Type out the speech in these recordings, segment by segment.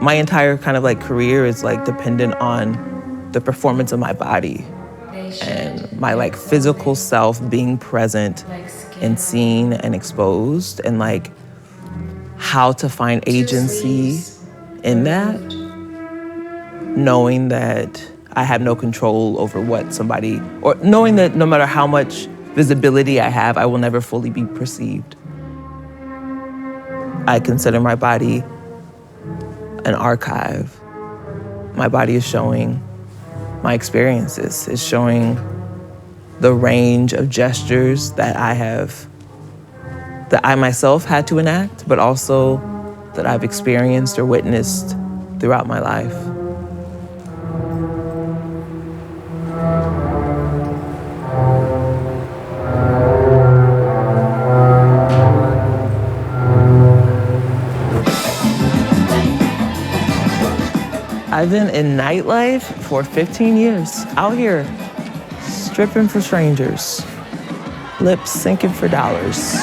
my entire kind of like career is like dependent on the performance of my body and my like physical self being present and seen and exposed, and like how to find agency in that, knowing that I have no control over what somebody, or knowing that no matter how much visibility I have, I will never fully be perceived. I consider my body an archive. My body is showing my experiences. It's showing the range of gestures that I myself had to enact, but also that I've experienced or witnessed throughout my life. I've been in nightlife for 15 years, out here, stripping for strangers, lip syncing for dollars.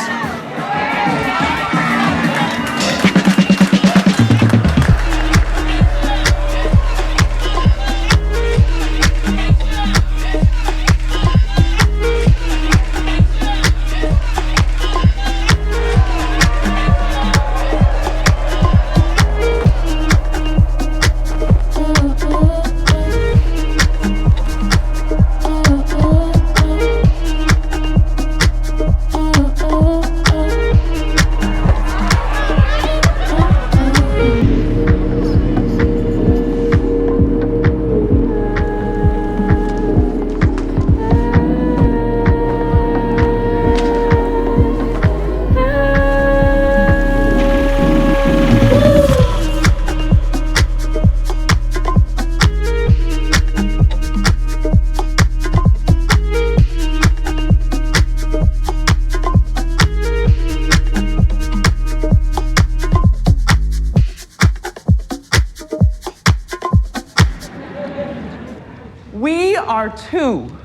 We are two.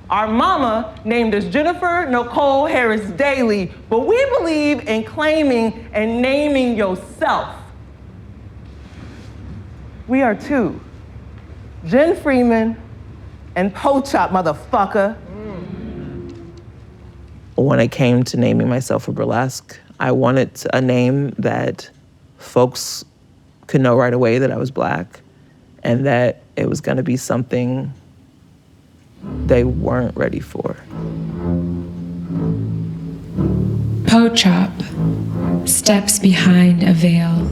Our mama named us Jennifer Nicole Harris Daly, but we believe in claiming and naming yourself. We are two. Jen Freeman and Po-Chop, motherfucker. When it came to naming myself for burlesque, I wanted a name that folks could know right away that I was Black, and that it was gonna be something they weren't ready for. Po-Chop steps behind a veil.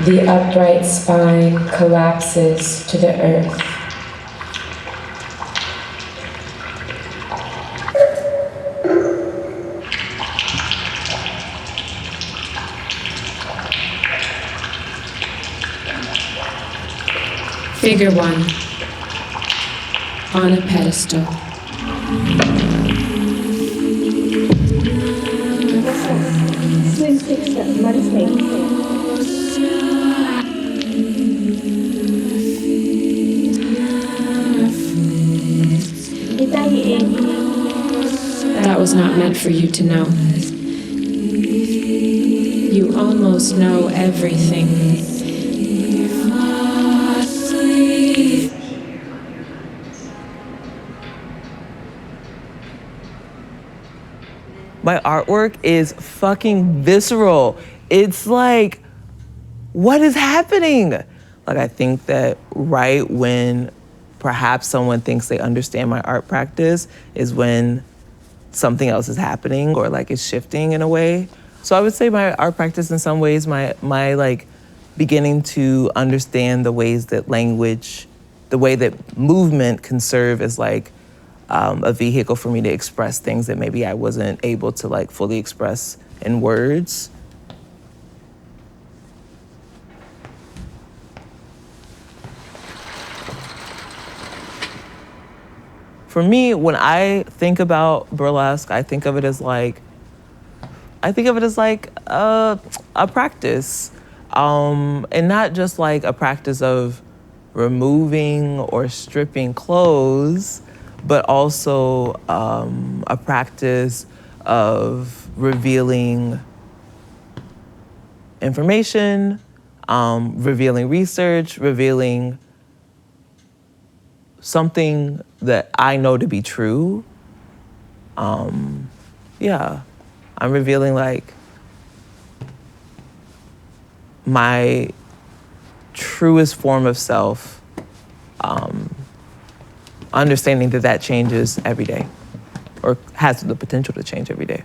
The upright spine collapses to the earth. Figure 1 on a pedestal. That was not meant for you to know. You almost know everything. My artwork is fucking visceral. It's like, what is happening? Like, I think that right when perhaps someone thinks they understand my art practice is when something else is happening or like it's shifting in a way. So I would say our practice in some ways, my like beginning to understand the ways that language, the way that movement can serve as like a vehicle for me to express things that maybe I wasn't able to like fully express in words. For me, when I think about burlesque, I think of it as like a practice, and not just like a practice of removing or stripping clothes, but also a practice of revealing information, revealing research, revealing something that I know to be true. Yeah, I'm revealing like my truest form of self, understanding that that changes every day or has the potential to change every day.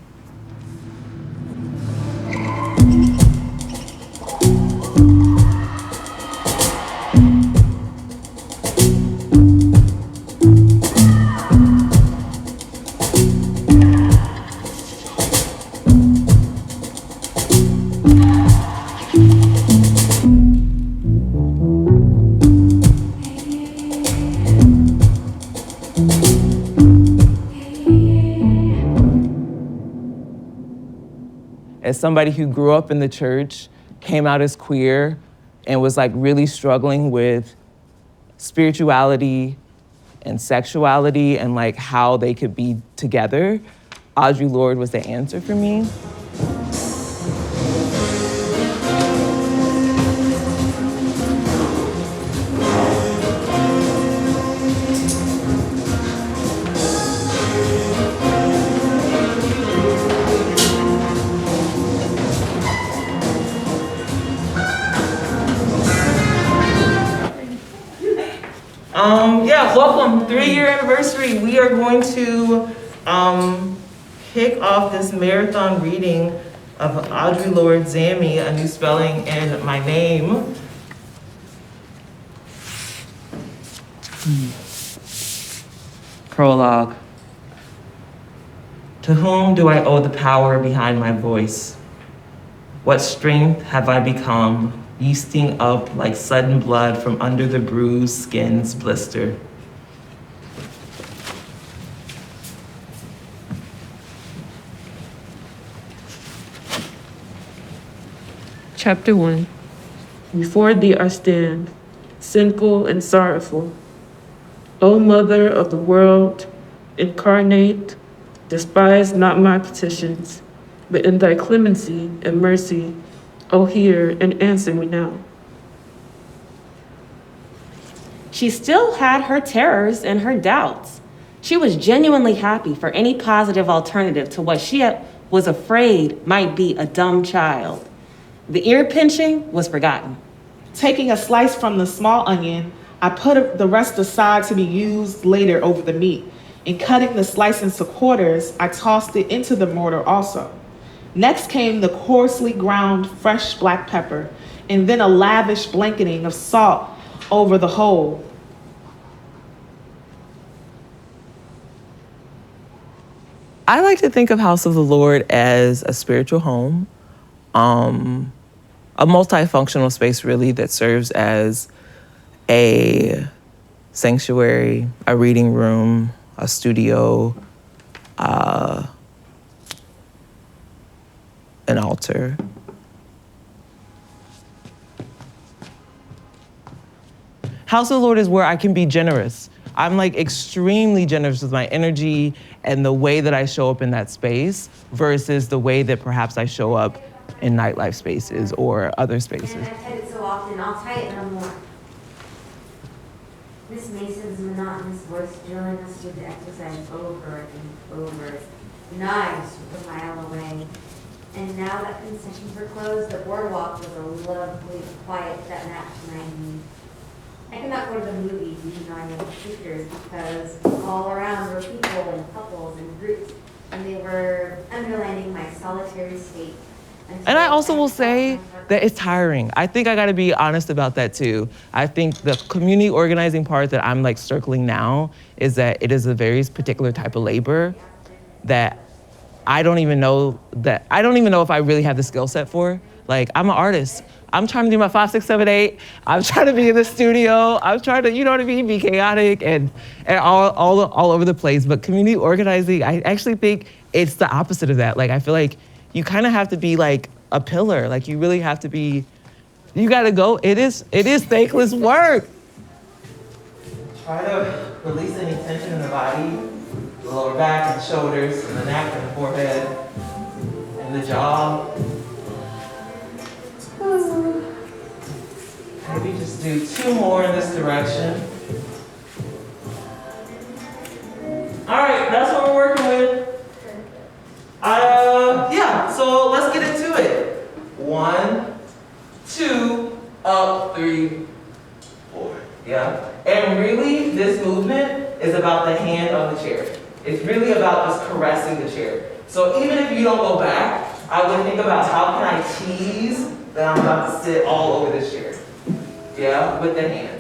As somebody who grew up in the church, came out as queer, and was like really struggling with spirituality and sexuality and like how they could be together, Audre Lorde was the answer for me. Yeah, welcome, 3-year anniversary. We are going to kick off this marathon reading of Audre Lorde Zami, A New Spelling in My Name. Prologue. To whom do I owe the power behind my voice? What strength have I become, yeasting up like sudden blood from under the bruised skin's blister? Chapter 1. Before thee I stand, sinful and sorrowful. O Mother of the world, incarnate, despise not my petitions, but in thy clemency and mercy, O hear and answer me now. She still had her terrors and her doubts. She was genuinely happy for any positive alternative to what she was afraid might be a dumb child. The ear pinching was forgotten. Taking a slice from the small onion, I put the rest aside to be used later over the meat. In cutting the slice into quarters, I tossed it into the mortar also. Next came the coarsely ground fresh black pepper, and then a lavish blanketing of salt over the whole. I like to think of House of the Lord as a spiritual home, a multifunctional space really that serves as a sanctuary, a reading room, a studio, an altar. House of the Lord is where I can be generous. I'm like extremely generous with my energy and the way that I show up in that space versus the way that perhaps I show up in nightlife spaces or other spaces. And I've said it so often, I'll try it no more. Miss Mason's monotonous voice drilling us with the exercise over and over. Knives a mile away. And now that concessions were closed, the boardwalk was a lovely quiet that matched my needs. I could not go to the movies even though I made pictures because all around were people and couples and groups, and they were underlining my solitary state. And I also will say that it's tiring. I think I gotta be honest about that too. I think the community organizing part that I'm like circling now is that it is a very particular type of labor that I don't even know if I really have the skill set for. Like, I'm an artist. I'm trying to do my 5, 6, 7, 8. I'm trying to be in the studio. I'm trying to, you know what I mean, be chaotic and all over the place. But community organizing, I actually think it's the opposite of that. Like, I feel like you kind of have to be like a pillar. Like, you really have to be, you gotta go. It is thankless work. Try to release any tension in the body, the lower back and shoulders, and the neck and the forehead, and the jaw. Maybe just do 2 more in this direction. All right, that's what we're working with. Yeah, so let's get into it. 1, 2, up, 3, 4. Yeah, and really, this movement is about the hand on the chair. It's really about just caressing the chair. So even if you don't go back, I would think about how can I tease that I'm about to sit all over this chair. Yeah, with the hands.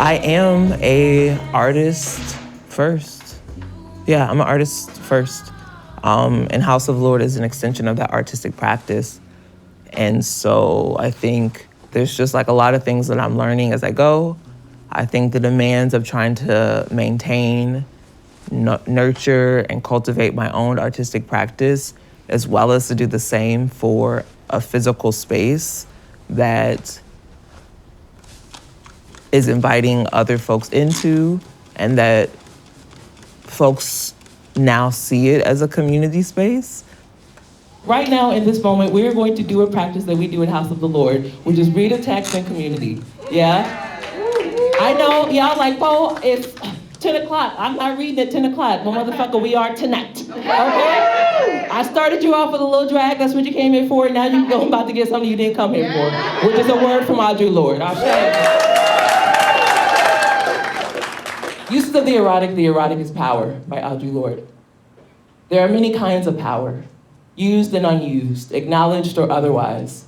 I am a artist first. Yeah, I'm an artist first. And House of Lord is an extension of that artistic practice. And so I think there's just like a lot of things that I'm learning as I go. I think the demands of trying to maintain, nurture, and cultivate my own artistic practice, as well as to do the same for a physical space that is inviting other folks into, and that folks now see it as a community space. Right now, in this moment, we're going to do a practice that we do in House of the Lord, which is read a text in community. Yeah? I know, y'all like, Poe, it's 10 o'clock. I'm not reading at 10 o'clock. Well, motherfucker, we are tonight. Okay? I started you off with a little drag. That's what you came here for. Now you're about to get something you didn't come here for, which is a word from Audre Lorde. I'll show you. Uses of the erotic is power, by Audre Lorde. There are many kinds of power, used and unused, acknowledged or otherwise.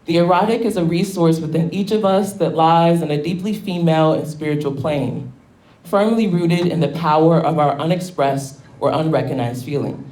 The erotic is a resource within each of us that lies in a deeply female and spiritual plane, firmly rooted in the power of our unexpressed or unrecognized feelings.